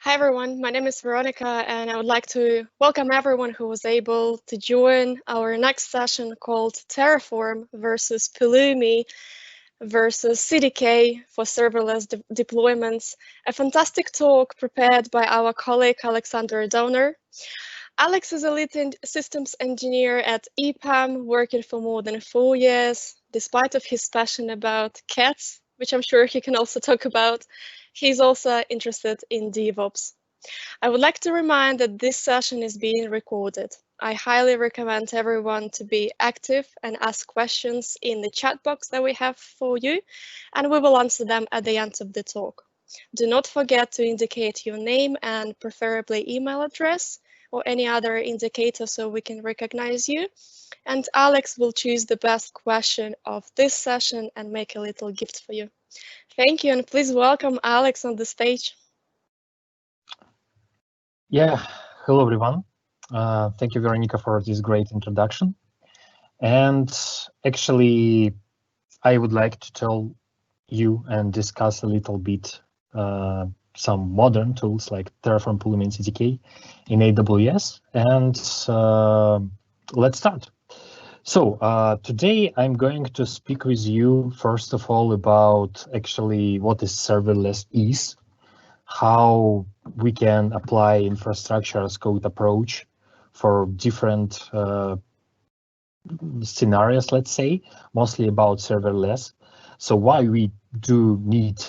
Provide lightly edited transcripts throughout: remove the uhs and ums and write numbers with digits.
Hi everyone, my name is Veronica and I would like to welcome everyone who was able to join our next session called Terraform versus Pulumi versus CDK for serverless deployments, a fantastic talk prepared by our colleague Alexander Donner. Alex is a lead systems engineer at EPAM, working for more than 4 years. Despite of his passion about cats, which I'm sure he can also talk about, he's also interested in DevOps. I would like to remind that this session is being recorded. I highly recommend everyone to be active and ask questions in the chat box that we have for you, and we will answer them at the end of the talk. Do not forget to indicate your name and preferably email address or any other indicator so we can recognize you. And Alex will choose the best question of this session and make a little gift for you. Thank you, and please welcome Alex on the stage. Yeah, hello everyone. Thank you, Veronica, for this great introduction. And actually, I would like to tell you and discuss a little bit some modern tools like Terraform, Pulumi and CDK in AWS. And let's start. So today I'm going to speak with you, first of all, about actually what is serverless is, how we can apply infrastructure as code approach for different scenarios, let's say, mostly about serverless. So why we do need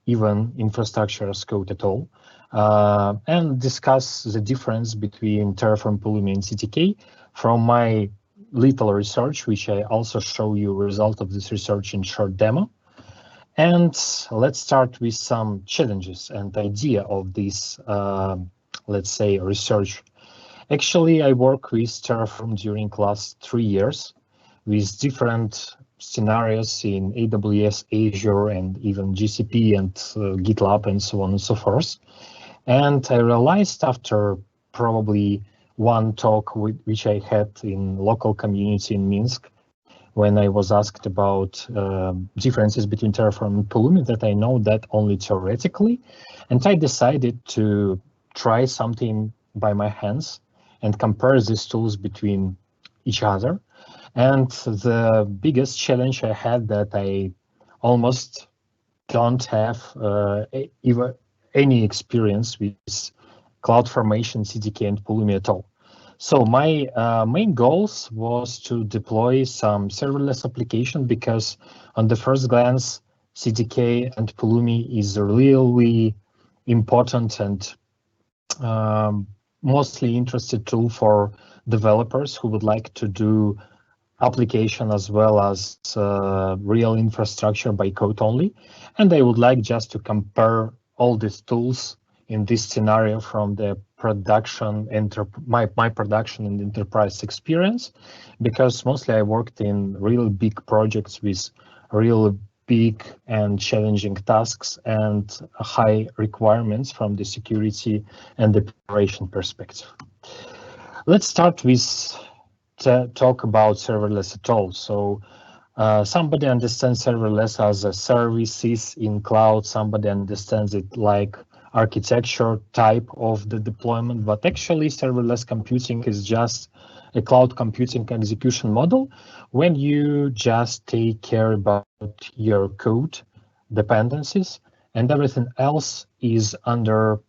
even infrastructure as code at all, and discuss the difference between Terraform, Pulumi, and CDK from my little research, which I also show you result of this research in short demo. And let's start with some challenges and idea of this, let's say, research. Actually, I work with Terraform during last 3 years with different scenarios in AWS, Azure, and even GCP and GitLab and so on and so forth. And I realized after probably one talk which I had in local community in Minsk, when I was asked about differences between Terraform and Pulumi, that I know that only theoretically. And I decided to try something by my hands and compare these tools between each other. And the biggest challenge I had that I almost don't have even any experience with CloudFormation, CDK, and Pulumi at all. So my main goals was to deploy some serverless application because on the first glance, CDK and Pulumi is a really important and mostly interested tool for developers who would like to do application as well as real infrastructure by code only. And I would like just to compare all these tools in this scenario from the production, my production and enterprise experience, because mostly I worked in real big projects with real big and challenging tasks and high requirements from the security and the operation perspective. Let's start with talk about serverless at all. So somebody understands serverless as a services in cloud, somebody understands it like architecture type of the deployment, but actually serverless computing is just a cloud computing execution model when you just take care about your code dependencies and everything else is under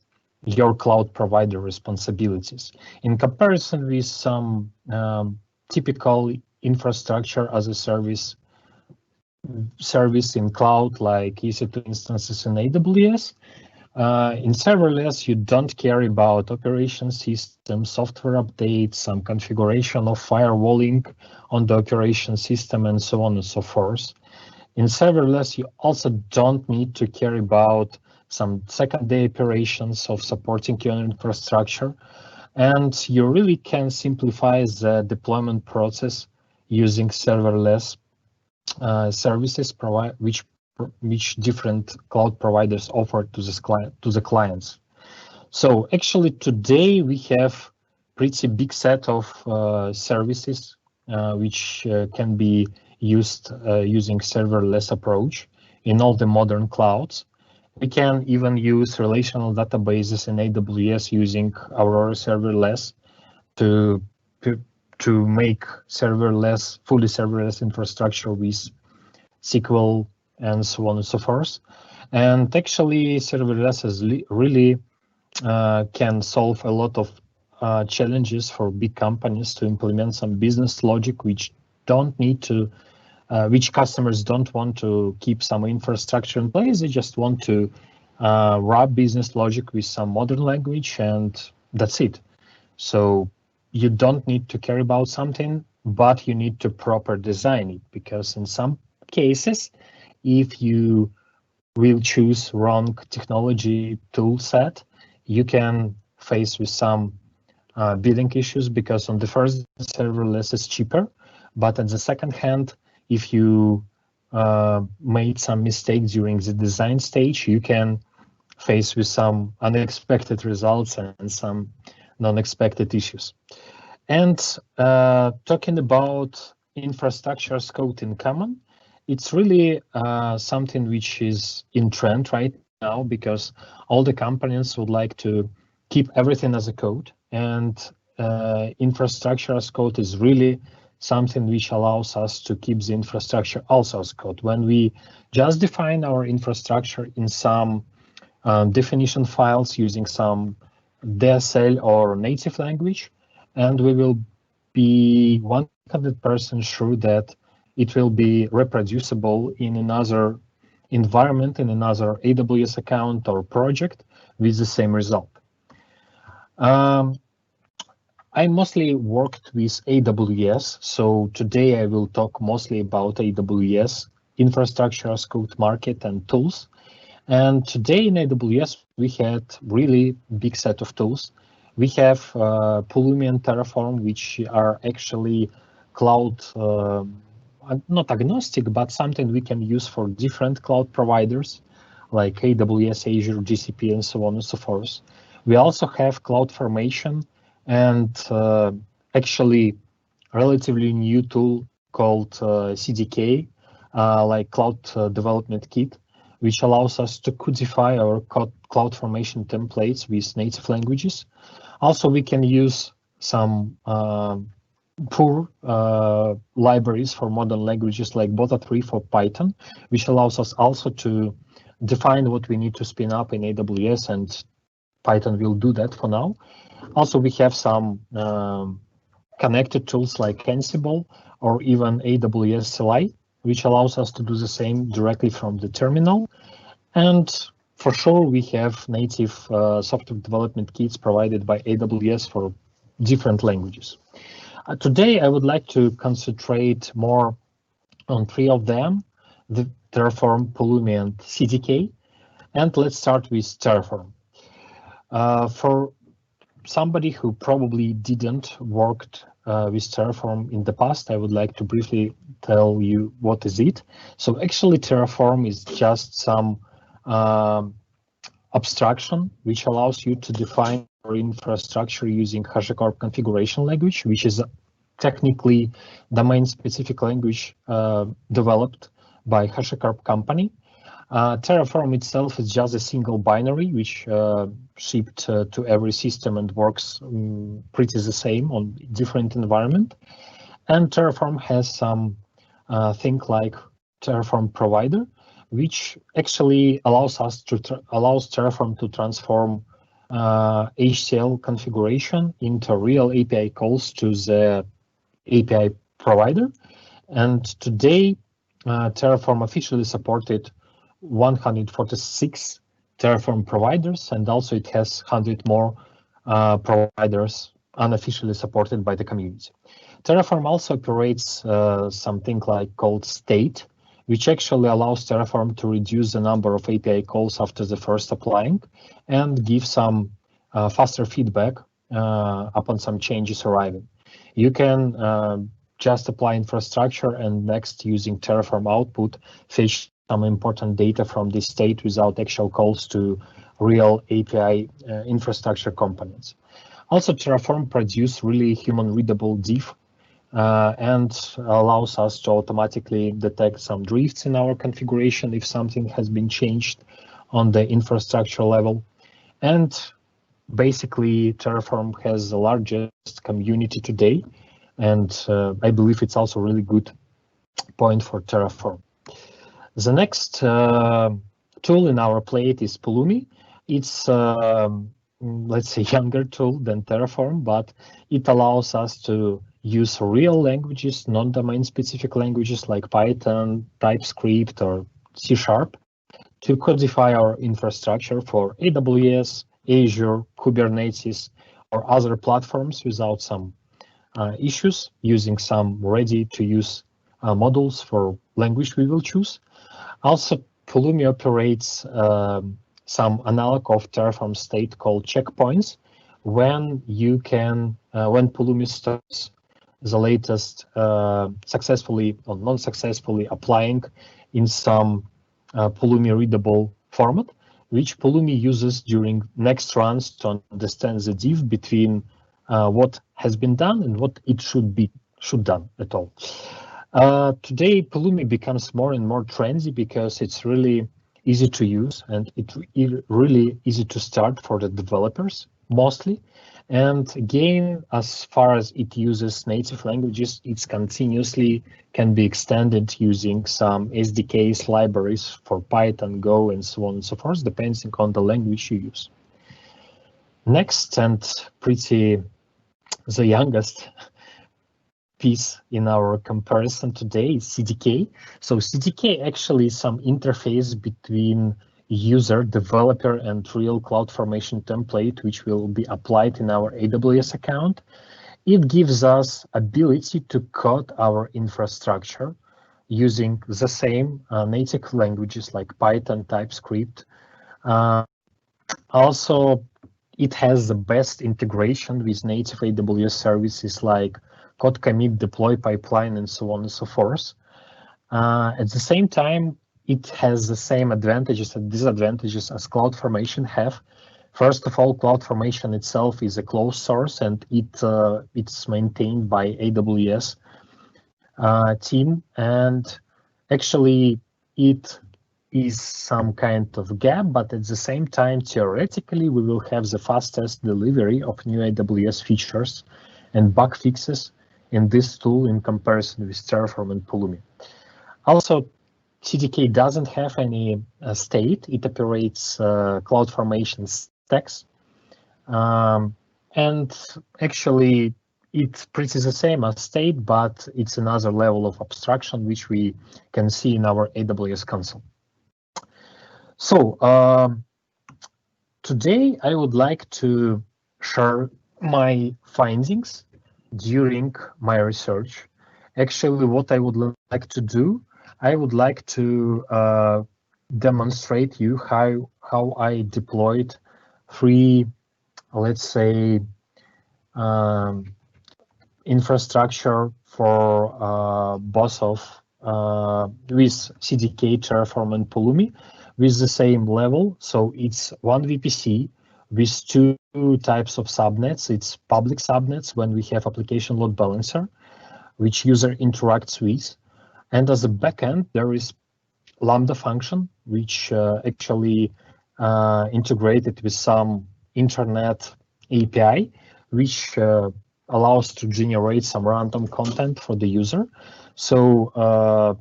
your cloud provider responsibilities. In comparison with some typical infrastructure as a service in cloud like EC2 instances in AWS, in serverless, you don't care about operation system, software updates, some configuration of firewalling on the operation system, and so on and so forth. In serverless, you also don't need to care about some second-day operations of supporting your infrastructure, and you really can simplify the deployment process using serverless services which different cloud providers offer to the clients. So actually today we have pretty big set of services which can be used using serverless approach in all the modern clouds. We can even use relational databases in AWS using Aurora Serverless to make fully serverless infrastructure with SQL and so on and so forth. And actually, serverless is really can solve a lot of challenges for big companies to implement some business logic which don't need to, which customers don't want to keep some infrastructure in place. They just want to wrap business logic with some modern language, and that's it. So you don't need to care about something, but you need to proper design it, because in some cases, if you will choose wrong technology tool set, you can face with some billing issues, because on the first, serverless is cheaper, but on the second hand, if you made some mistakes during the design stage, you can face with some unexpected results and some non-expected issues. And talking about infrastructure as code in common, it's really something which is in trend right now, because all the companies would like to keep everything as a code, and infrastructure as code is really something which allows us to keep the infrastructure also as code. When we just define our infrastructure in some definition files using some DSL or native language, and we will be 100% sure that it will be reproducible in another environment, in another AWS account or project with the same result. I mostly worked with AWS, so today I will talk mostly about AWS infrastructure as code market and tools. And today in AWS, we had really big set of tools. We have Pulumi and Terraform, which are actually cloud, not agnostic, but something we can use for different cloud providers like AWS, Azure, GCP, and so on and so forth. We also have CloudFormation and actually relatively new tool called CDK, like Cloud Development Kit, which allows us to codify our CloudFormation templates with native languages. Also, we can use some poor libraries for modern languages like Bota3 for Python, which allows us also to define what we need to spin up in AWS, and Python will do that for now. Also, we have some connected tools like Ansible or even AWS CLI, which allows us to do the same directly from the terminal. And for sure, we have native software development kits provided by AWS for different languages. Today, I would like to concentrate more on three of them, the Terraform, Pulumi, and CDK. And let's start with Terraform. For somebody who probably didn't worked with Terraform in the past, I would like to briefly tell you what is it. So actually, Terraform is just some abstraction which allows you to define your infrastructure using HashiCorp configuration language, which is technically domain-specific language developed by HashiCorp company. Terraform itself is just a single binary which shipped to every system and works pretty the same on different environment. And Terraform has some thing like Terraform provider, which actually allows Terraform to transform HCL configuration into real API calls to the API provider. And today, Terraform officially supported 146 Terraform providers, and also it has 100 more providers unofficially supported by the community. Terraform also operates something like called state, which actually allows Terraform to reduce the number of API calls after the first applying and give some faster feedback upon some changes arriving. You can just apply infrastructure and next, using Terraform output, fetch some important data from this state without actual calls to real API infrastructure components. Also, Terraform produces really human-readable diff and allows us to automatically detect some drifts in our configuration if something has been changed. on the infrastructure level. And basically, Terraform has the largest community today, and I believe it's also a really good point for Terraform. The next tool in our plate is Pulumi. It's, let's say, younger tool than Terraform, but it allows us to use real languages, non-domain specific languages like Python, TypeScript, or C# to codify our infrastructure for AWS, Azure, Kubernetes, or other platforms without some issues, using some ready-to-use models for language we will choose. Also, Pulumi operates some analog of Terraform state called checkpoints, when you can, when Pulumi stops the latest successfully or non-successfully applying in some Pulumi readable format, which Pulumi uses during next runs to understand the diff between what has been done and what it should done at all. Today, Pulumi becomes more and more trendy because it's really easy to use and it's really easy to start for the developers mostly. And again, as far as it uses native languages, it's continuously can be extended using some SDKs, libraries for Python, Go, and so on and so forth, depending on the language you use. Next, and pretty the youngest piece in our comparison today is CDK. So CDK actually is some interface between user, developer, and real CloudFormation template, which will be applied in our AWS account. It gives us ability to code our infrastructure using the same native languages like Python, TypeScript. Also, it has the best integration with native AWS services like code commit, deploy pipeline, and so on and so forth. At the same time, it has the same advantages and disadvantages as CloudFormation have. First of all, CloudFormation itself is a closed source, and it's maintained by AWS team. And actually, it is some kind of gap, but at the same time, theoretically, we will have the fastest delivery of new AWS features and bug fixes in this tool in comparison with Terraform and Pulumi. Also, CDK doesn't have any state. It operates CloudFormation stacks. And actually, it's pretty the same as state, but it's another level of abstraction, which we can see in our AWS console. So today, I would like to share my findings during my research. Actually, what I would like to do, I would like to demonstrate you how I deployed three, let's say, infrastructure for both of with CDK, Terraform, and Pulumi with the same level. So it's one VPC with two types of subnets. It's public subnets when we have application load balancer, which user interacts with. And as a backend, there is Lambda function, which actually integrated with some internet API, which allows to generate some random content for the user. So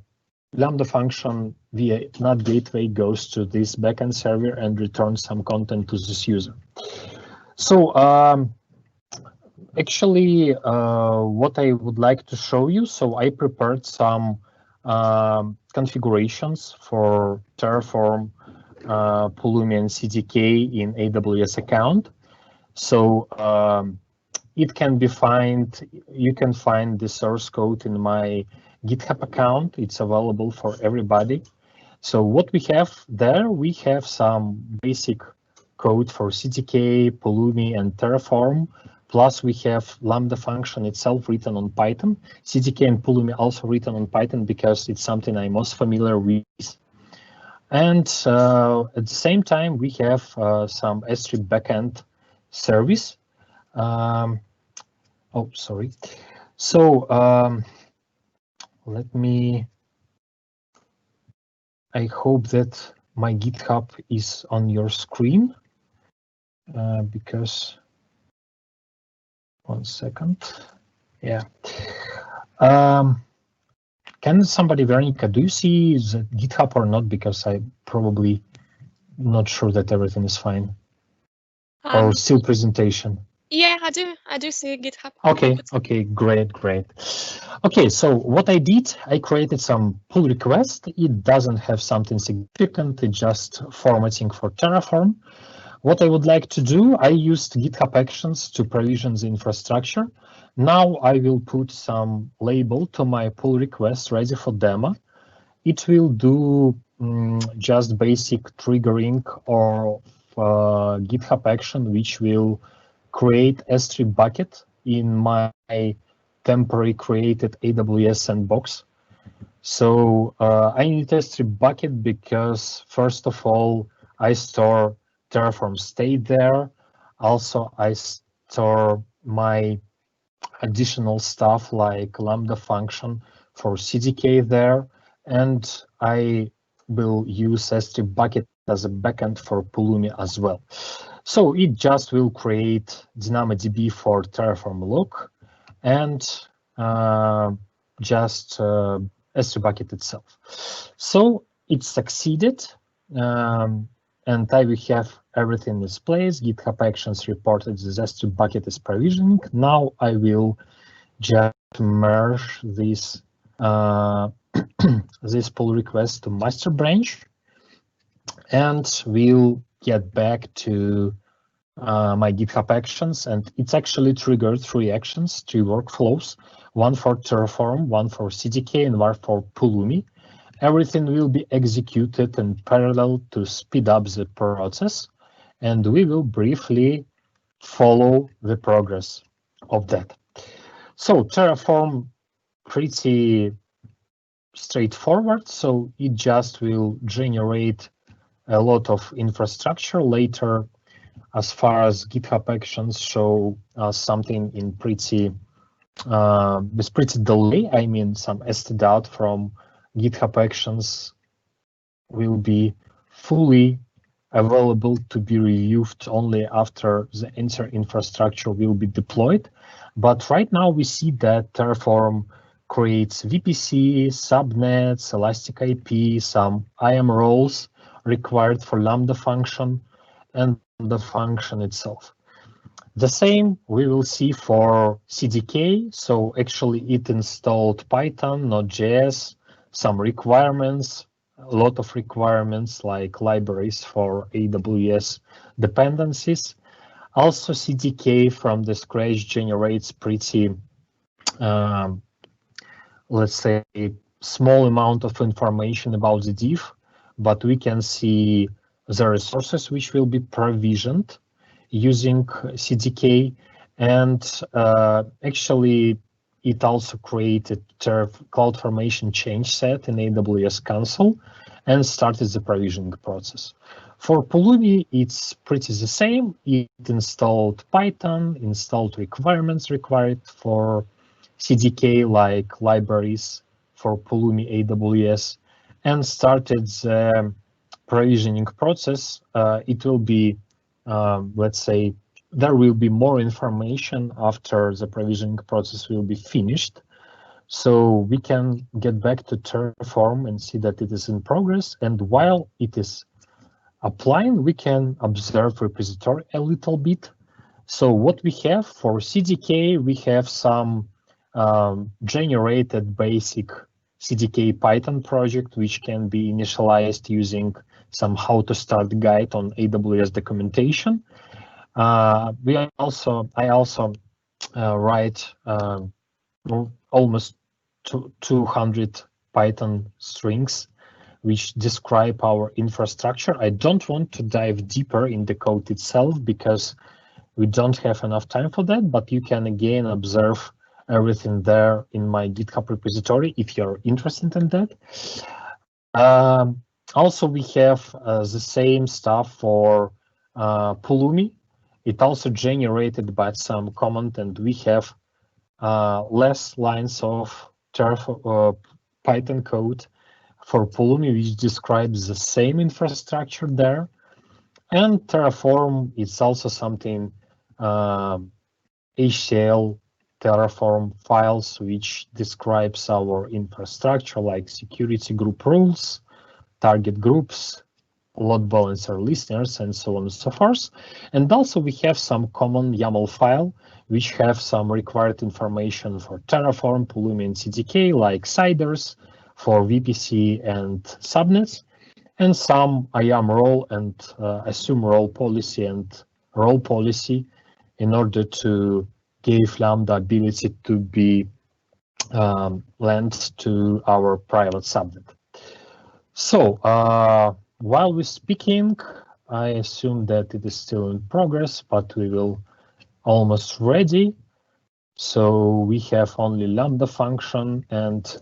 Lambda function via NAT gateway goes to this backend server and returns some content to this user. So actually, what I would like to show you, so I prepared some configurations for Terraform, Pulumi, and CDK in AWS account. So it can be you can find the source code in my GitHub account. It's available for everybody. So what we have there, we have some basic code for CDK, Pulumi, and Terraform. Plus, we have Lambda function itself written on Python. CDK and Pulumi also written on Python because it's something I'm most familiar with. And at the same time, we have some S3 backend service. Oh, sorry. So let me, I hope that my GitHub is on your screen because, one second, yeah. Can somebody, Veronica, do you see the GitHub or not? Because I probably not sure that everything is fine. Or still presentation? Yeah, I do see GitHub. Okay, great. Okay, so what I did, I created some pull request. It doesn't have something significant, it's just formatting for Terraform. What I would like to do, I used GitHub Actions to provision the infrastructure. Now I will put some label to my pull request ready for demo. It will do just basic triggering or GitHub action, which will create S3 bucket in my temporary created AWS sandbox. So I need S3 bucket because, first of all, I store Terraform state there. Also, I store my additional stuff like Lambda function for CDK there. And I will use S3 bucket as a backend for Pulumi as well. So it just will create DynamoDB for Terraform look and just S3 bucket itself. So it succeeded, and I will have everything in place. GitHub Actions reported the S3 bucket is provisioning. Now I will just merge this this pull request to master branch, and we'll get back to my GitHub Actions, and it's actually triggered 3 actions, 3 workflows, one for Terraform, one for CDK, and one for Pulumi. Everything will be executed in parallel to speed up the process, and we will briefly follow the progress of that. So Terraform, pretty straightforward, so it just will generate a lot of infrastructure later. As far as GitHub Actions show something in pretty with pretty delay, I mean some std from GitHub Actions will be fully available to be reviewed only after the entire infrastructure will be deployed. But right now we see that Terraform creates VPC, subnets, Elastic IP, some IAM roles required for Lambda function, and the function itself. The same we will see for CDK. So actually it installed Python, Node.js, some requirements, a lot of requirements like libraries for AWS dependencies. Also CDK from the scratch generates pretty, let's say, small amount of information about the diff, but we can see the resources which will be provisioned using CDK, and actually it also created CloudFormation change set in AWS console and started the provisioning process. For Pulumi, it's pretty the same. It installed Python, installed requirements required for CDK like libraries for Pulumi AWS, and started the provisioning process. It will be, let's say, there will be more information after the provisioning process will be finished. So we can get back to Terraform and see that it is in progress. And while it is applying, we can observe repository a little bit. So what we have for CDK, we have some generated basic CDK Python project, which can be initialized using some how to start guide on AWS documentation. I also write almost 200 Python strings which describe our infrastructure. I don't want to dive deeper in the code itself because we don't have enough time for that, but you can again observe everything there in my GitHub repository if you're interested in that. Also, we have the same stuff for Pulumi. It also generated by some command, and we have less lines of Python code for Pulumi, which describes the same infrastructure there. And Terraform is also something, HCL Terraform files, which describes our infrastructure like security group rules, target groups, load balancer listeners, and so on and so forth. And also we have some common YAML file, which have some required information for Terraform, Pulumi, and CDK, like CIDRs for VPC and subnets, and some IAM role and assume role policy and role policy in order to give Lambda ability to be lent to our private subnet. So while we're speaking, I assume that it is still in progress, but we will almost ready. So we have only Lambda function and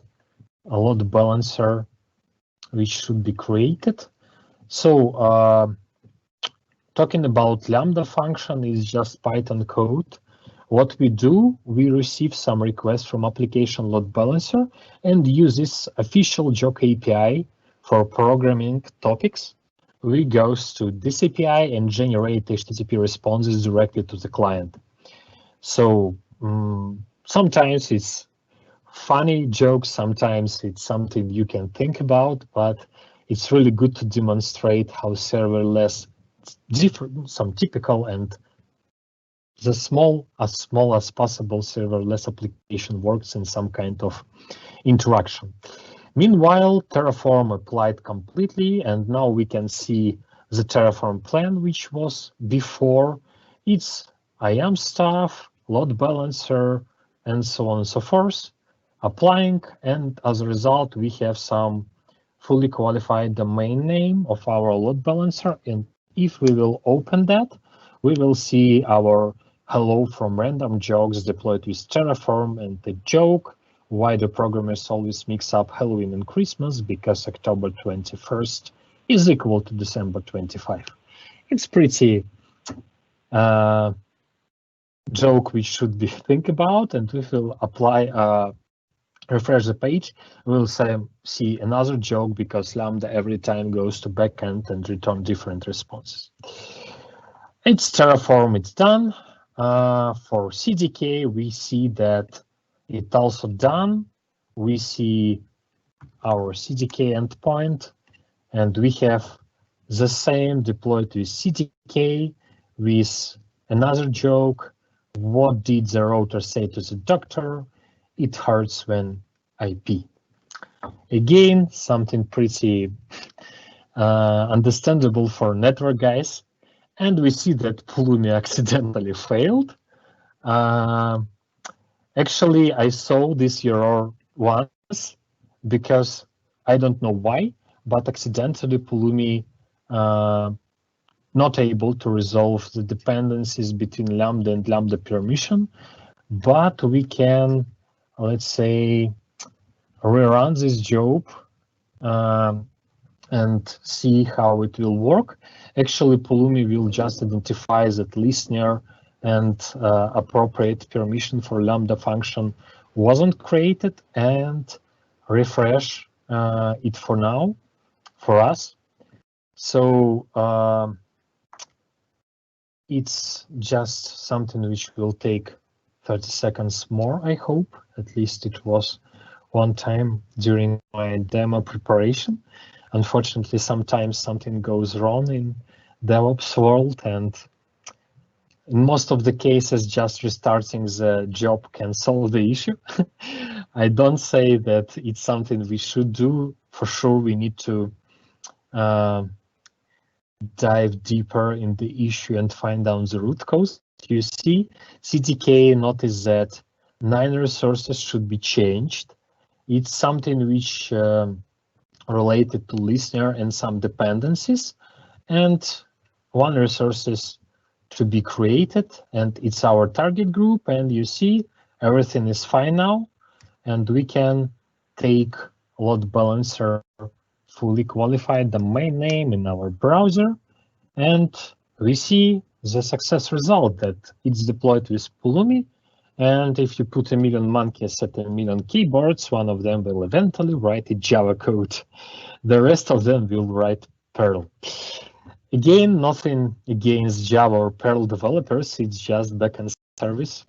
a load balancer, which should be created. So talking about Lambda function is just Python code. What we do, we receive some requests from application load balancer and use this official JOC API for programming topics. We go to this API and generate HTTP responses directly to the client. So sometimes it's funny jokes, sometimes it's something you can think about, but it's really good to demonstrate how serverless, different, some typical and the small as possible serverless application works in some kind of interaction. Meanwhile, Terraform applied completely, and now we can see the Terraform plan, which was before. It's IAM stuff, load balancer, and so on and so forth, applying, and as a result, we have some fully qualified domain name of our load balancer, and if we will open that, we will see our hello from random jokes deployed with Terraform, and the joke why the programmers always mix up Halloween and Christmas, because October 21st is equal to December 25. It's pretty joke we should be think about, and if we'll apply refresh the page, we'll see another joke because Lambda every time goes to backend and return different responses. It's Terraform, it's done. For CDK, we see that it's also done. We see our CDK endpoint, and we have the same deployed with CDK with another joke. What did the router say to the doctor? It hurts when I pee. Again, something pretty understandable for network guys. And we see that Pulumi accidentally failed. Actually, I saw this error once because I don't know why, but accidentally Pulumi not able to resolve the dependencies between Lambda and Lambda permission, but we can, let's say, rerun this job and see how it will work. Actually, Pulumi will just identify that listener and appropriate permission for Lambda function wasn't created and refresh it for now for us. So it's just something which will take 30 seconds more, I hope. At least it was one time during my demo preparation. Unfortunately, sometimes something goes wrong in DevOps world, and in most of the cases, just restarting the job can solve the issue. I don't say that it's something we should do. For sure, we need to dive deeper in the issue and find out the root cause. You see, CDK noticed that 9 resources should be changed. It's something which related to listener and some dependencies, and 1 resource is to be created, and it's our target group, and you see everything is fine now, and we can take load balancer fully qualified domain name in our browser, and we see the success result that it's deployed with Pulumi, And if you put a million monkeys at a million keyboards, one of them will eventually write a Java code. The rest of them will write Perl. Again, nothing against Java or Perl developers, it's just backend service.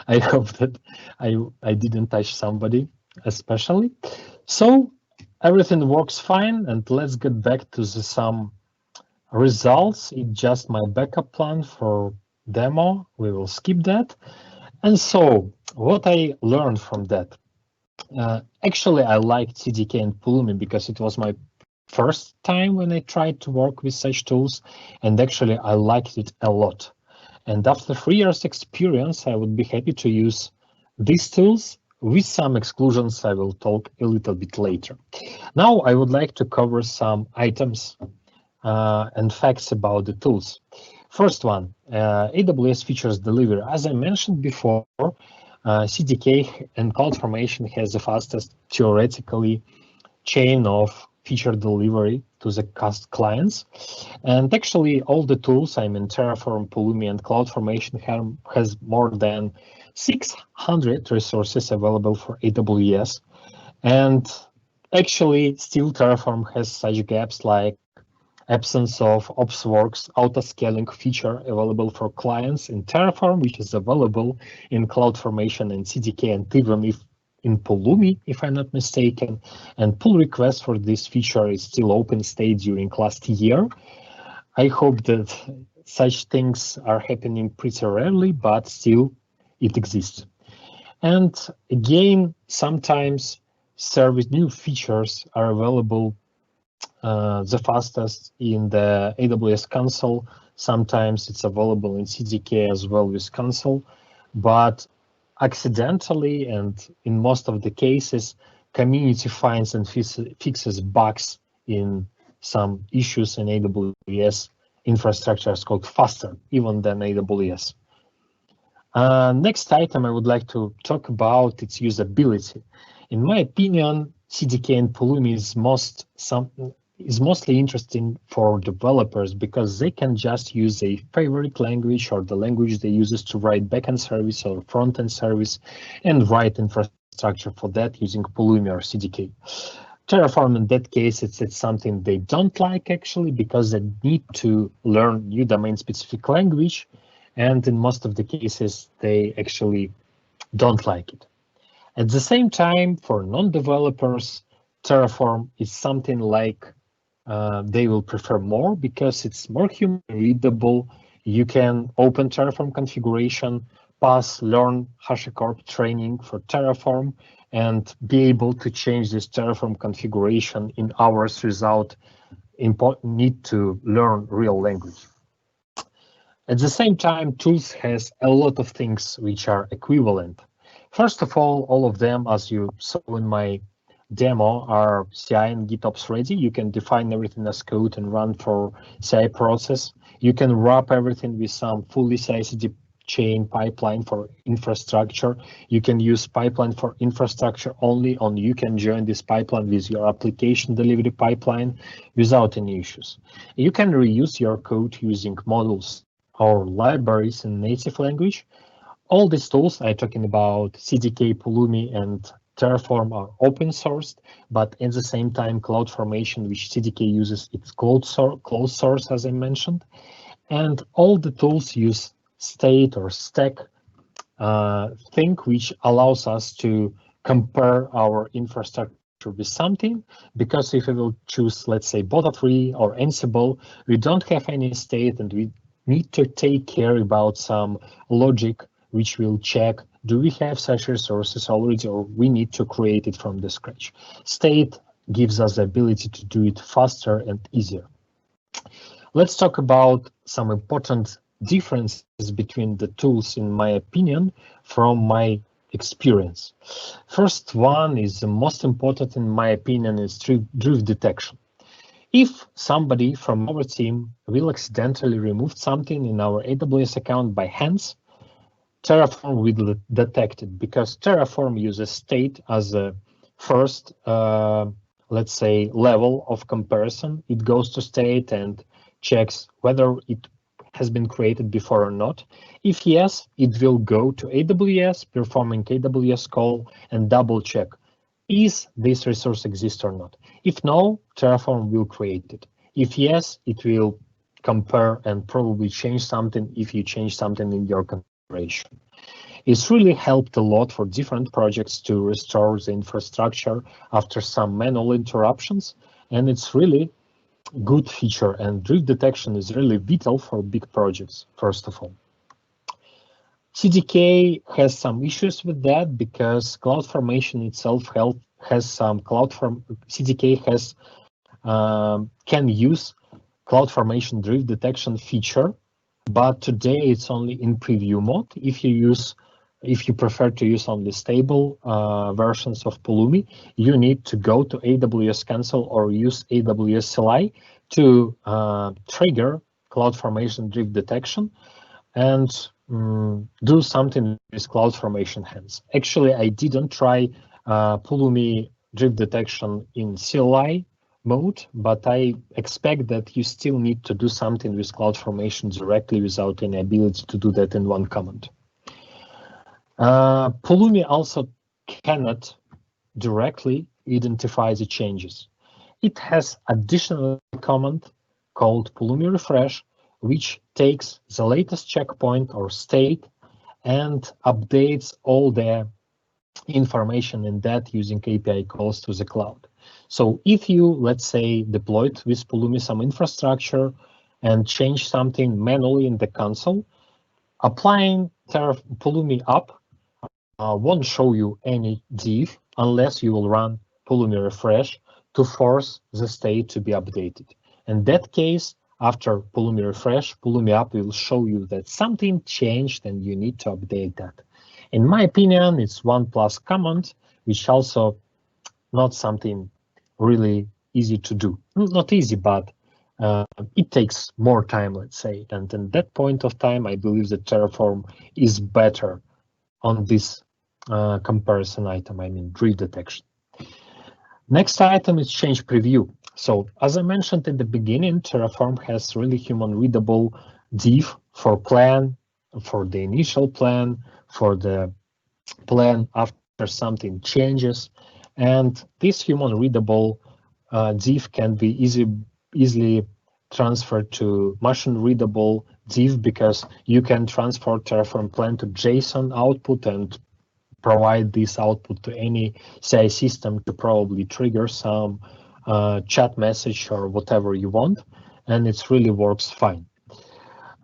I hope that I didn't touch somebody especially. So everything works fine, and let's get back to some results. It's just my backup plan for demo. We will skip that. And so what I learned from that, actually I liked CDK and Pulumi because it was my first time when I tried to work with such tools, and actually I liked it a lot. And after 3 years experience, I would be happy to use these tools with some exclusions I will talk a little bit later. Now I would like to cover some items and facts about the tools. First one, AWS features delivery. As I mentioned before, CDK and CloudFormation has the fastest theoretically chain of feature delivery to the clients. And actually all the tools, I mean Terraform, Pulumi, and CloudFormation has more than 600 resources available for AWS. And actually still Terraform has such gaps like absence of OpsWorks auto-scaling feature available for clients in Terraform, which is available in CloudFormation and CDK, and even if in Pulumi, if I'm not mistaken, and pull request for this feature is still open state during last year. I hope that such things are happening pretty rarely, but still it exists. And again, sometimes service new features are available the fastest in the AWS console. Sometimes it's available in CDK as well with console, but accidentally, and in most of the cases, community finds and fixes bugs in some issues in AWS infrastructure is called faster even than AWS. Next item I would like to talk about its usability. In my opinion, CDK and Pulumi is mostly interesting for developers because they can just use a favorite language or the language they use to write backend service or front-end service and write infrastructure for that using Pulumi or CDK. Terraform, in that case, it's something they don't like actually because they need to learn new domain-specific language, and in most of the cases, they actually don't like it. At the same time, for non-developers, Terraform is something like they will prefer more because it's more human readable. You can open Terraform configuration, pass learn HashiCorp training for Terraform, and be able to change this Terraform configuration in hours without need to learn real language. At the same time, Tools has a lot of things which are equivalent. First of all of them, as you saw in my demo, are CI and GitOps ready. You can define everything as code and run for CI process. You can wrap everything with some fully CI/CD chain pipeline for infrastructure. You can use pipeline for infrastructure only, and you can join this pipeline with your application delivery pipeline without any issues. You can reuse your code using modules or libraries in native language. All these tools I'm talking about, CDK, Pulumi, and Terraform, are open sourced, but at the same time, CloudFormation, which CDK uses, it's closed source, as I mentioned. And all the tools use state or stack thing, which allows us to compare our infrastructure with something, because if we will choose, let's say, Boto3 or Ansible, we don't have any state, and we need to take care about some logic which will check, do we have such resources already, or we need to create it from the scratch. State gives us the ability to do it faster and easier. Let's talk about some important differences between the tools, in my opinion, from my experience. First one is the most important, in my opinion, is drift detection. If somebody from our team will accidentally remove something in our AWS account by hands, Terraform will detect it, because Terraform uses state as a first, let's say, level of comparison. It goes to state and checks whether it has been created before or not. If yes, it will go to AWS, performing AWS call and double check, is this resource exist or not? If no, Terraform will create it. If yes, it will compare and probably change something if you change something in your configuration. It's really helped a lot for different projects to restore the infrastructure after some manual interruptions, and it's really good feature, and drift detection is really vital for big projects, first of all. CDK has some issues with that because CloudFormation itself has some CDK has can use CloudFormation drift detection feature, but today it's only in preview mode. If you prefer to use only stable versions of Pulumi, you need to go to AWS console or use AWS CLI to trigger CloudFormation drift detection and do something with CloudFormation hands. Actually, I didn't try Pulumi drift detection in CLI mode, but I expect that you still need to do something with CloudFormation directly without any ability to do that in one command. Pulumi also cannot directly identify the changes. It has additional command called Pulumi refresh, which takes the latest checkpoint or state and updates all the information in that using API calls to the cloud. So if you, let's say, deployed with Pulumi some infrastructure and change something manually in the console, applying Pulumi up won't show you any diff unless you will run Pulumi refresh to force the state to be updated. In that case, after Pulumi refresh, Pulumi up will show you that something changed and you need to update that. In my opinion, it's one plus command, which also not something really easy to do. Not easy, but it takes more time, let's say. And in that point of time, I believe that Terraform is better on this comparison item, I mean drift detection. Next item is change preview. So as I mentioned in the beginning, Terraform has really human readable diff for plan, for the initial plan, for the plan after something changes. And this human readable diff can be easily transferred to machine readable diff because you can transfer Terraform plan to JSON output and provide this output to any CI system to probably trigger some chat message or whatever you want, and it really works fine.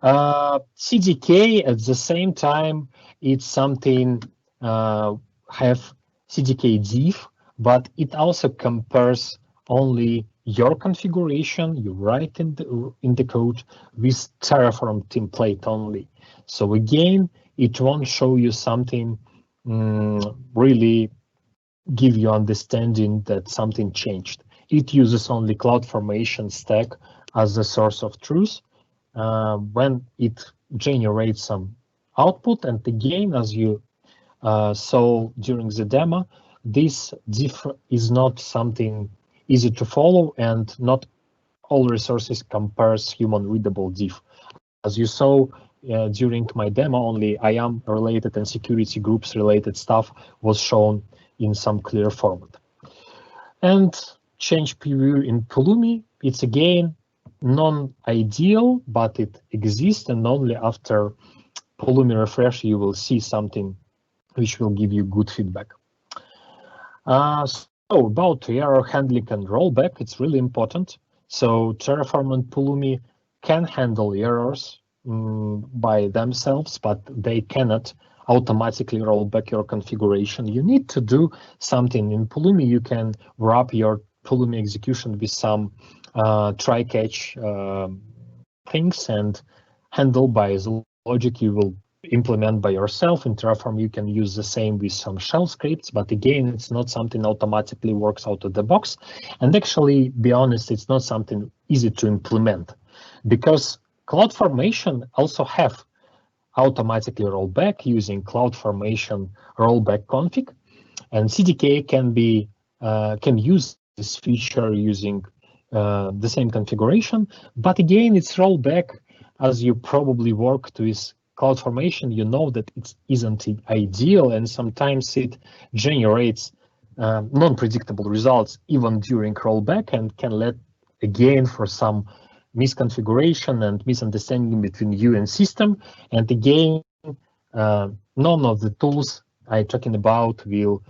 CDK at the same time, it's something have CDK diff, but it also compares only your configuration you write in the code with Terraform template only. So again, it won't show you something really give you understanding that something changed. It uses only CloudFormation stack as the source of truth when it generates some output. And again, as you saw during the demo, this diff is not something easy to follow, and not all resources compares human readable diff. As you saw during my demo, only IAM related and security groups related stuff was shown in some clear format. And change preview in Pulumi, it's again non-ideal, but it exists, and only after Pulumi refresh you will see something which will give you good feedback. So about error handling and rollback, it's really important. So Terraform and Pulumi can handle errors by themselves, but they cannot automatically roll back your configuration. You need to do something. In Pulumi, you can wrap your Pulumi execution with some try-catch things and handle by the logic you will implement by yourself. In Terraform, you can use the same with some shell scripts, but again, it's not something automatically works out of the box. And actually, be honest, it's not something easy to implement because CloudFormation also have automatically rollback using CloudFormation rollback config, and CDK can use this feature using the same configuration. But again, its rollback as you probably worked with CloudFormation, you know that it isn't ideal, and sometimes it generates non-predictable results even during rollback, and can lead again for some misconfiguration and misunderstanding between you and system. And again, none of the tools I'm talking about will,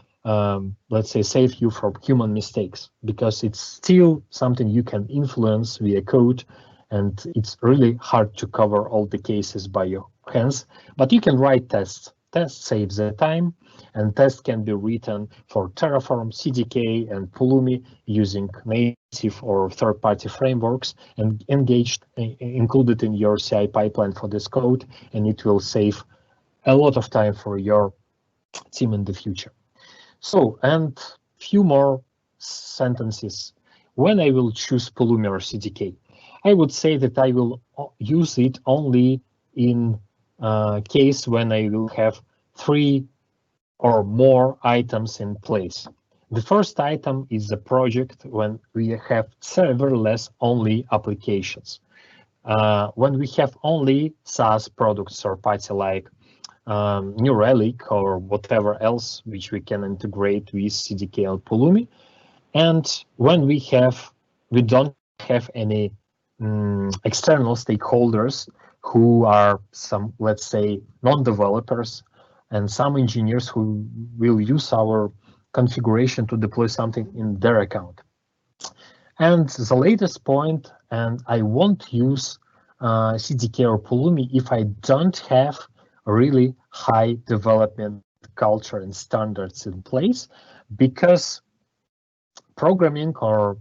let's say, save you from human mistakes, because it's still something you can influence via code, and it's really hard to cover all the cases by your hands. But you can write tests. Tests saves the time, and tests can be written for Terraform, CDK, and Pulumi using native or third-party frameworks, and included in your CI pipeline for this code, and it will save a lot of time for your team in the future. So, and few more sentences. When I will choose Pulumi or CDK, I would say that I will use it only in case when I will have 3 or more items in place. The first item is the project when we have serverless only applications. When we have only SaaS products or party like New Relic or whatever else which we can integrate with CDK or Pulumi, and when we don't have any external stakeholders who are some, let's say, non-developers and some engineers who will use our configuration to deploy something in their account. And the latest point, and I won't use CDK or Pulumi if I don't have a really high development culture and standards in place, because programming or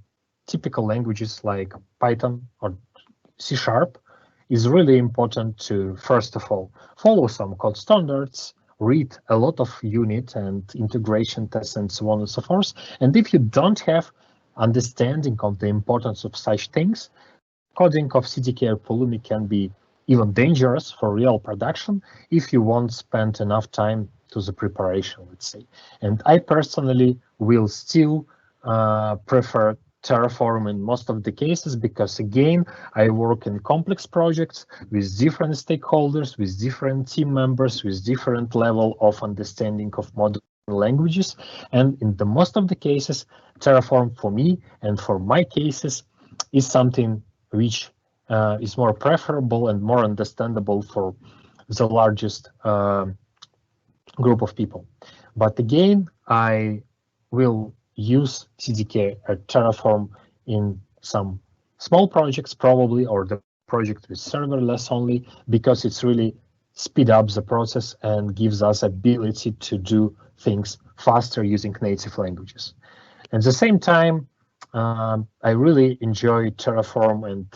typical languages like Python or C# is really important to, first of all, follow some code standards, read a lot of unit and integration tests and so on and so forth. And if you don't have understanding of the importance of such things, coding of CDK or Pulumi can be even dangerous for real production if you won't spend enough time to the preparation, let's say. And I personally will still prefer Terraform in most of the cases, because again, I work in complex projects with different stakeholders, with different team members, with different level of understanding of modern languages. And in the most of the cases, Terraform for me and for my cases is something which is more preferable and more understandable for the largest group of people. But again, I will use CDK or Terraform in some small projects probably, or the project with serverless only, because it's really speed up the process and gives us ability to do things faster using native languages. At the same time, I really enjoy Terraform and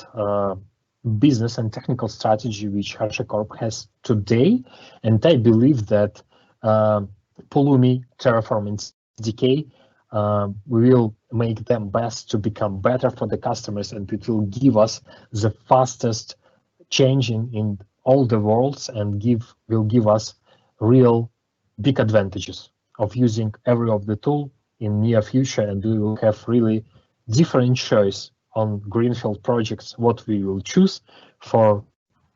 business and technical strategy which HashiCorp has today, and I believe that Pulumi, Terraform, and CDK will make them best to become better for the customers, and it will give us the fastest change in all the worlds, and will give us real big advantages of using every of the tool in near future, and we will have really different choice on greenfield projects what we will choose for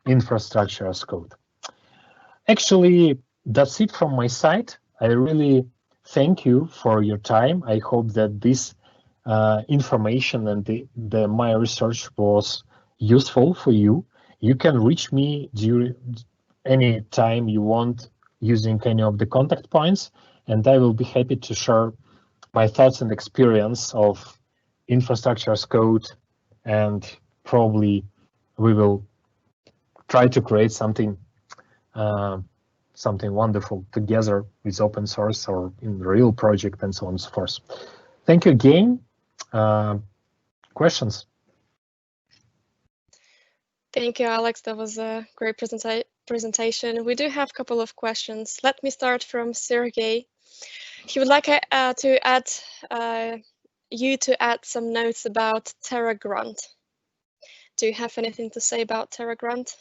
infrastructure as code. Actually, that's it from my side. I really thank you for your time. I hope that this information and my research was useful for you. You can reach me during any time you want using any of the contact points, and I will be happy to share my thoughts and experience of infrastructure as code, and probably we will try to create something something wonderful together with open source or in real project and so on and so forth. Thank you again. Questions? Thank you, Alex. That was a great presentation. We do have a couple of questions. Let me start from Sergey. He would like you to add some notes about TerraGrant. Do you have anything to say about TerraGrant?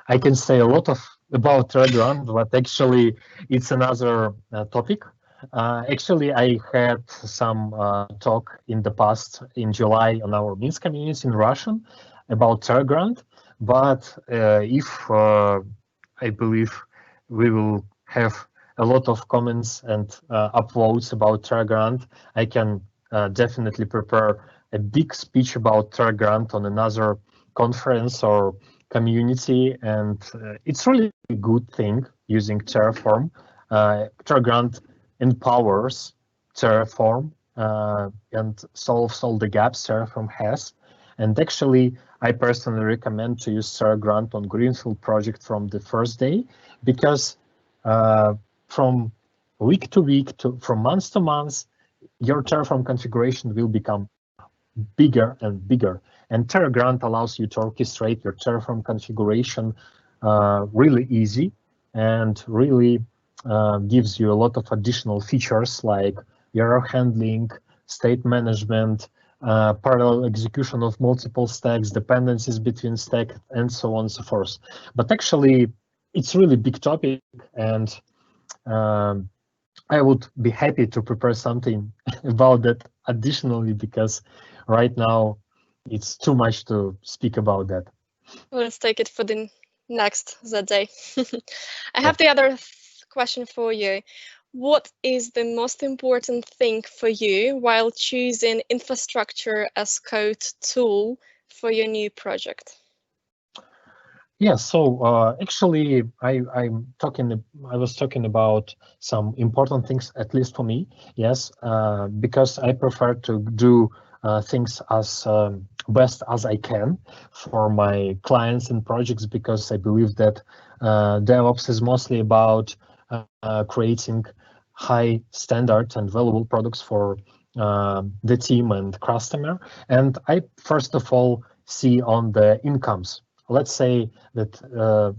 I can say a lot about TerraGrant, but actually it's another topic. Actually, I had some talk in the past in July on our Minsk community in Russian about TerraGrant, But if I believe we will have a lot of comments and upvotes about TerraGrant, I can definitely prepare a big speech about TerraGrant on another conference or community, and it's really a good thing using Terraform. TerraGrant empowers Terraform and solves all the gaps Terraform has. And actually, I personally recommend to use TerraGrant on Greenfield project from the first day, because from week to week, from month to month, your Terraform configuration will become bigger and bigger. And TerraGrant allows you to orchestrate your Terraform configuration really easy, and really gives you a lot of additional features like error handling, state management, parallel execution of multiple stacks, dependencies between stacks, and so on and so forth. But actually, it's really big topic, and I would be happy to prepare something about that additionally, because right now it's too much to speak about that. Let's take it for the next that day. I have the other question for you. What is the most important thing for you while choosing infrastructure as code tool for your new project? Yeah, so actually, I was talking about some important things, at least for me. Yes, because I prefer to do things as best as I can for my clients and projects, because I believe that DevOps is mostly about creating high standard and valuable products for the team and customer. And I first of all see on the incomes. Let's say that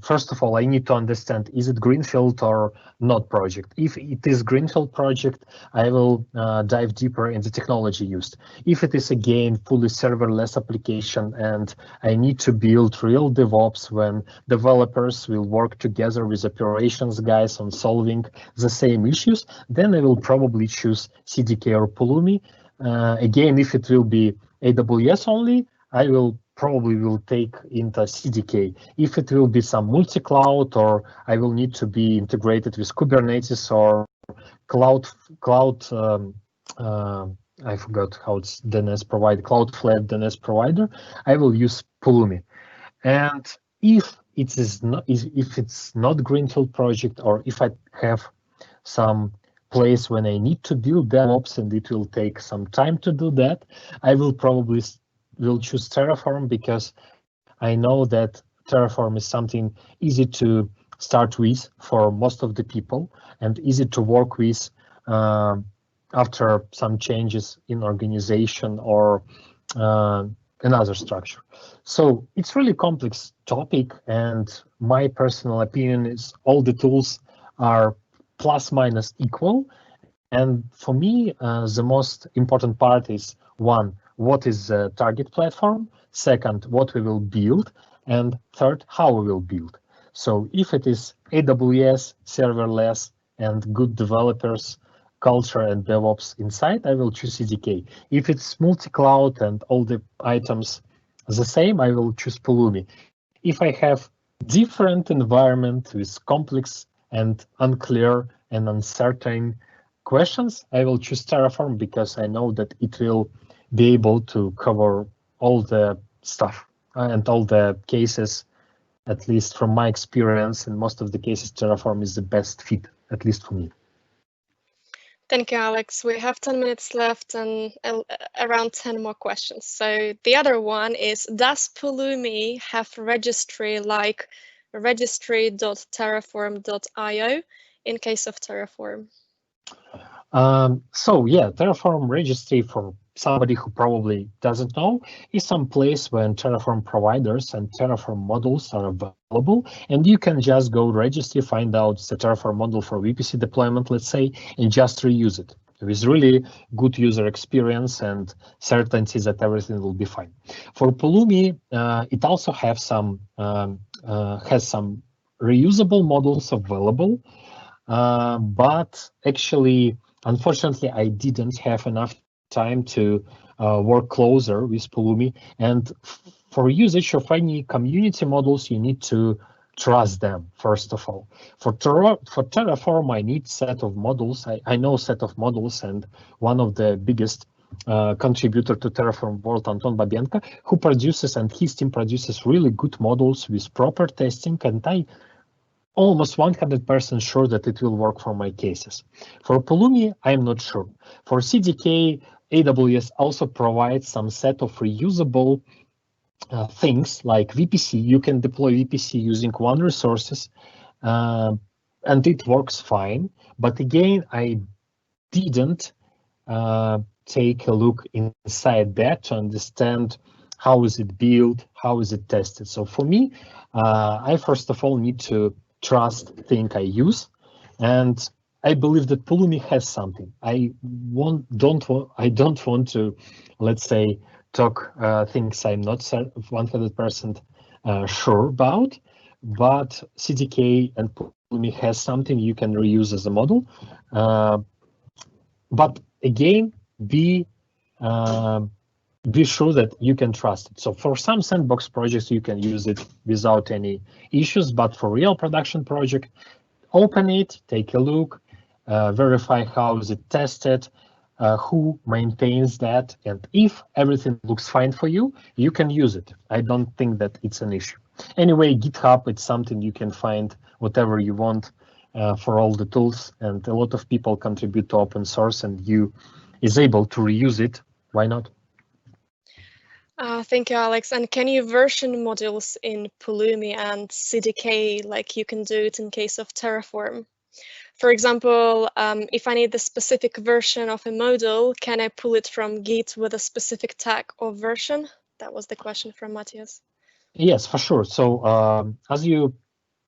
first of all, I need to understand, is it greenfield or not project? If it is greenfield project, I will dive deeper in the technology used. If it is again fully serverless application and I need to build real DevOps when developers will work together with operations guys on solving the same issues, then I will probably choose CDK or Pulumi. Again, if it will be AWS only, I will probably take into CDK. If it will be some multi-cloud, or I will need to be integrated with Kubernetes or cloud, I forgot how it's DNS provider, Cloudflare DNS provider, I will use Pulumi. And if it's not greenfield project, or if I have some place when I need to build DevOps and it will take some time to do that, I will probably choose Terraform, because I know that Terraform is something easy to start with for most of the people and easy to work with after some changes in organization or another structure. So it's really complex topic, and my personal opinion is all the tools are plus minus equal. And for me, the most important part is, one, what is the target platform? Second, what we will build? And third, how we will build. So if it is AWS, serverless, and good developers, culture and DevOps inside, I will choose CDK. If it's multi-cloud and all the items the same, I will choose Pulumi. If I have different environment with complex and unclear and uncertain questions, I will choose Terraform, because I know that it will be able to cover all the stuff and all the cases. At least from my experience, in most of the cases, Terraform is the best fit, at least for me. Thank you, Alex. We have 10 minutes left and around 10 more questions. So the other one is, does Pulumi have registry like registry.terraform.io in case of Terraform? So yeah, Terraform registry, for somebody who probably doesn't know, is some place when Terraform providers and Terraform models are available, and you can just go registry, find out the Terraform model for VPC deployment, let's say, and just reuse it with really good user experience and certainty that everything will be fine. For Pulumi, it also has some reusable models available, but actually, unfortunately, I didn't have enough time to work closer with Pulumi. And for usage of any community models, you need to trust them, first of all. For Terraform, I need set of models. I know set of models, and one of the biggest contributor to Terraform world, Anton Babenko, who produces, and his team produces really good models with proper testing, and I almost 100% sure that it will work for my cases. For Pulumi, I'm not sure. For CDK, AWS also provides some set of reusable things like VPC. You can deploy VPC using one resources, and it works fine. But again, I didn't take a look inside that to understand how is it built, how is it tested. So for me, I first of all need to trust thing I use, and I believe that Pulumi has something. I don't want to, let's say, talk things I'm not 100% sure about, but CDK and Pulumi has something you can reuse as a model. But again, be sure that you can trust it. So for some sandbox projects, you can use it without any issues, but for real production project, open it, take a look, verify how is it tested, who maintains that, and if everything looks fine for you, you can use it. I don't think that it's an issue. Anyway, GitHub, it's something you can find whatever you want for all the tools, and a lot of people contribute to open source, and you is able to reuse it. Why not? Thank you, Alex. And can you version modules in Pulumi and CDK like you can do it in case of Terraform? For example, if I need the specific version of a module, can I pull it from Git with a specific tag or version? That was the question from Matthias. Yes, for sure. So as you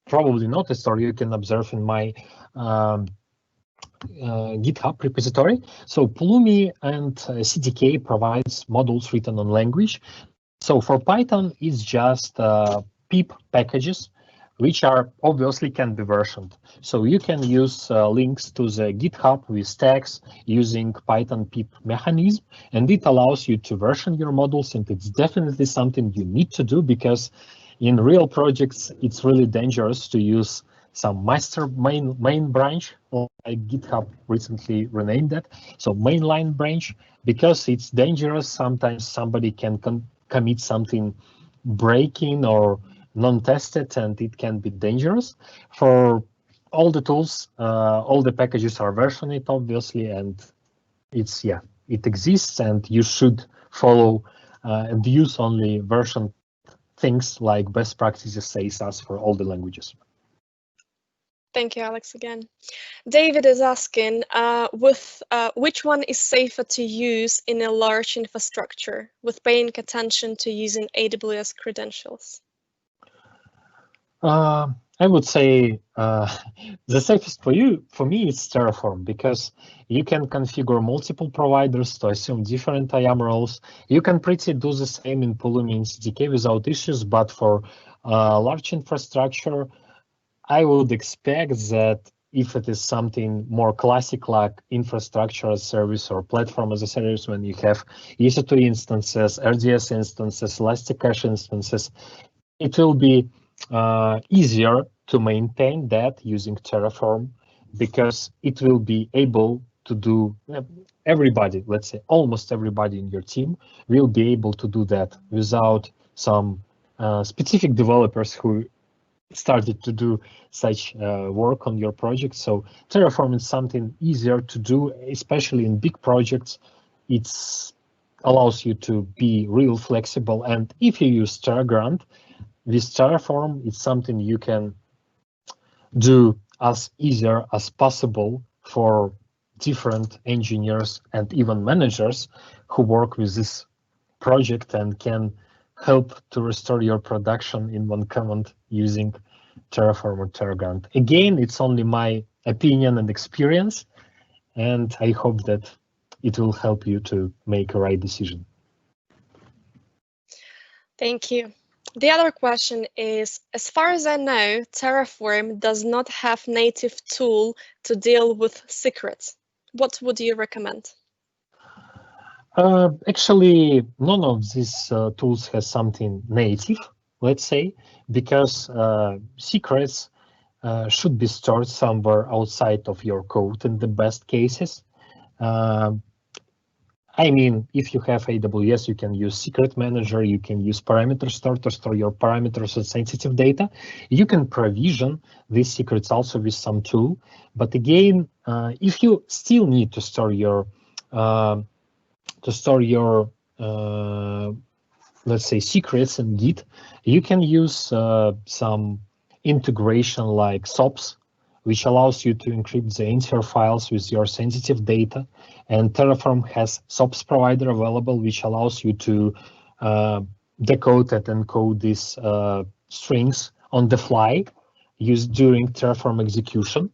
probably noticed, or you can observe in my GitHub repository. So Pulumi and CDK provides models written on language. So for Python, it's just pip packages, which are obviously can be versioned. So you can use links to the GitHub with tags using Python pip mechanism, and it allows you to version your models, and it's definitely something you need to do because in real projects, it's really dangerous to use some master main branch, or like GitHub recently renamed that. So mainline branch, because it's dangerous. Sometimes somebody can commit something breaking or non-tested, and it can be dangerous. For all the tools, all the packages are versioned, obviously, and it's, yeah, it exists, and you should follow and use only version things like best practices says us for all the languages. Thank you, Alex, again. David is asking, which one is safer to use in a large infrastructure with paying attention to using AWS credentials? I would say the safest for me is Terraform, because you can configure multiple providers to assume different IAM roles. You can pretty do the same in Pulumi and CDK without issues, but for large infrastructure, I would expect that if it is something more classic like infrastructure as a service or platform as a service, when you have EC2 instances, RDS instances, Elasticache instances, it will be easier to maintain that using Terraform, because it will be able to do, everybody, let's say almost everybody in your team will be able to do that without some specific developers who started to do such work on your project. So Terraform is something easier to do, especially in big projects. It allows you to be real flexible. And if you use TerraGrant, with Terraform, it's something you can do as easier as possible for different engineers and even managers who work with this project and can help to restore your production in one command using Terraform or TerraGrant. Again, it's only my opinion and experience, and I hope that it will help you to make a right decision. Thank you. The other question is, as far as I know, Terraform does not have native tool to deal with secrets. What would you recommend? Actually, none of these tools has something native, let's say, because secrets should be stored somewhere outside of your code in the best cases. I mean, if you have AWS, you can use Secret Manager, you can use Parameter Store to store your parameters and sensitive data. You can provision these secrets also with some tool. But again, if you still need to store your let's say secrets in Git, you can use some integration like SOPs, which allows you to encrypt the entire files with your sensitive data. And Terraform has SOPs provider available, which allows you to decode and encode these strings on the fly used during Terraform execution.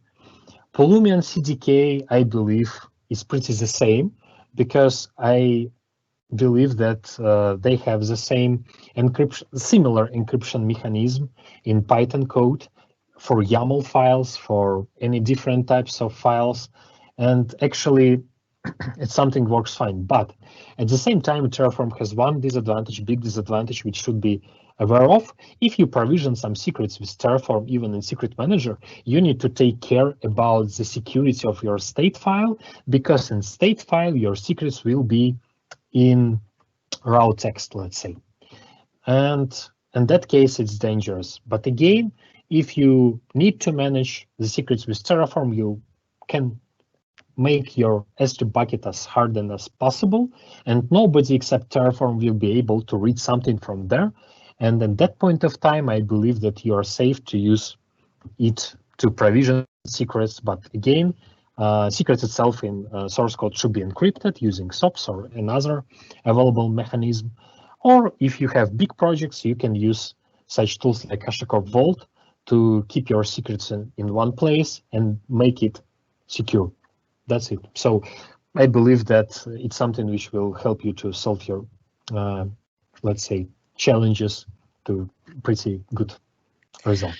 Pulumi and CDK, I believe, is pretty the same, because I believe that they have the same similar encryption mechanism in Python code for YAML files, for any different types of files, and actually it's something works fine. But at the same time, Terraform has one big disadvantage, which should be aware of. If you provision some secrets with Terraform, even in Secret Manager, you need to take care about the security of your state file, because in state file, your secrets will be in raw text, let's say. And in that case, it's dangerous. But again, if you need to manage the secrets with Terraform, you can make your S3 bucket as hardened as possible, and nobody except Terraform will be able to read something from there. And at that point of time, I believe that you are safe to use it to provision secrets. But again, secrets itself in source code should be encrypted using SOPs or another available mechanism. Or if you have big projects, you can use such tools like HashiCorp Vault to keep your secrets in one place and make it secure. That's it. So I believe that it's something which will help you to solve your, let's say, challenges to pretty good result.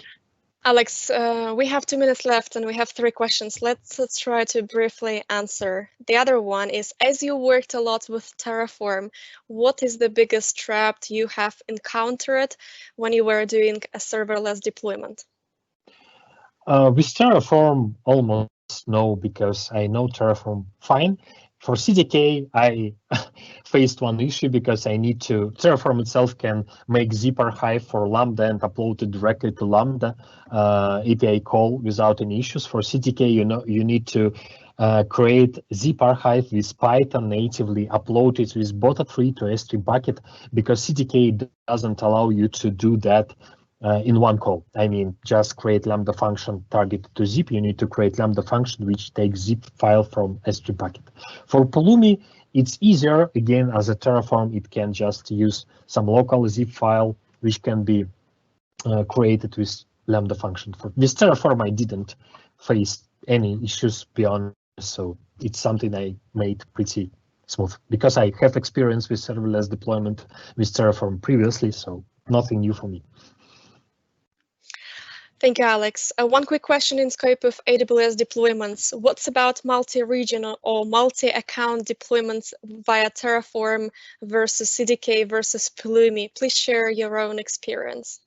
Alex, we have 2 minutes left and we have 3 questions. Let's try to briefly answer. The other one is, as you worked a lot with Terraform, what is the biggest trap you have encountered when you were doing a serverless deployment? With Terraform, almost no, because I know Terraform fine. For CDK, I faced one issue because I need to, Terraform itself can make zip archive for Lambda and upload it directly to Lambda API call without any issues. For CDK, you need to create zip archive with Python natively, upload it with Boto3 to S3 bucket, because CDK doesn't allow you to do that in one call. I mean, just create Lambda function targeted to zip. You need to create Lambda function which takes zip file from S3 bucket. For Pulumi, it's easier. Again, as a Terraform, it can just use some local zip file which can be created with Lambda function. With Terraform, I didn't face any issues beyond, so it's something I made pretty smooth, because I have experience with serverless deployment with Terraform previously, so nothing new for me. Thank you, Alex. One quick question in scope of AWS deployments. What's about multi-regional or multi-account deployments via Terraform versus CDK versus Pulumi? Please share your own experience.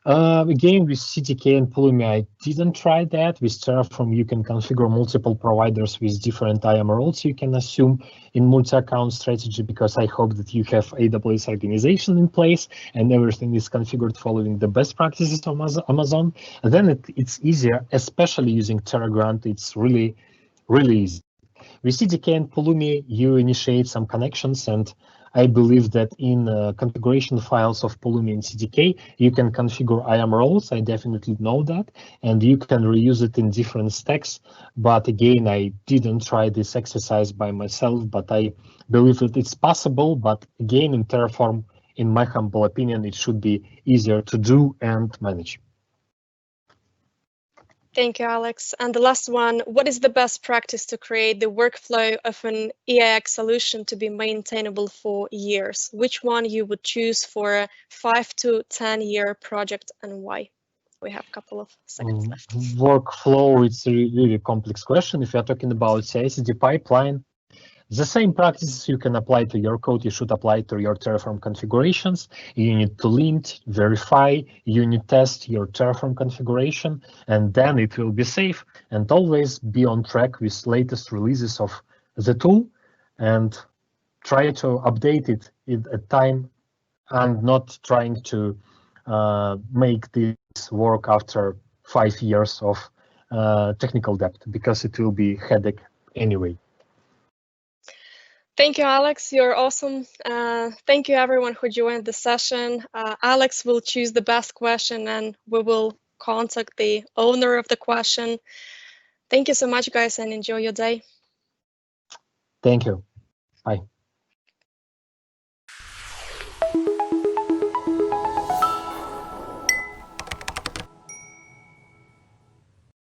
Again, with CDK and Pulumi, I didn't try that. With Terraform, you can configure multiple providers with different IAM roles. You can assume in multi-account strategy, because I hope that you have AWS organization in place and everything is configured following the best practices of Amazon. And then it's easier, especially using TerraGrant. It's really, really easy. With CDK and Pulumi, you initiate some connections, and I believe that in configuration files of Pulumi and CDK, you can configure IAM roles. I definitely know that, and you can reuse it in different stacks. But again, I didn't try this exercise by myself, but I believe that it's possible. But again, in Terraform, in my humble opinion, it should be easier to do and manage. Thank you, Alex. And the last one, what is the best practice to create the workflow of an EAX solution to be maintainable for years? Which one you would choose for a 5 to 10 year project, and why? We have a couple of seconds left. Workflow, it's a really complex question. If you're talking about CI/CD pipeline, The same practices you can apply to your code, you should apply to your Terraform configurations. You need to lint, verify, unit test your Terraform configuration, and then it will be safe, and always be on track with latest releases of the tool, and try to update it at time, and not trying to make this work after 5 years of technical debt, because it will be headache anyway. Thank you, Alex. You're awesome. Thank you, everyone who joined the session. Alex will choose the best question, and we will contact the owner of the question. Thank you so much, guys, and enjoy your day. Thank you. Bye.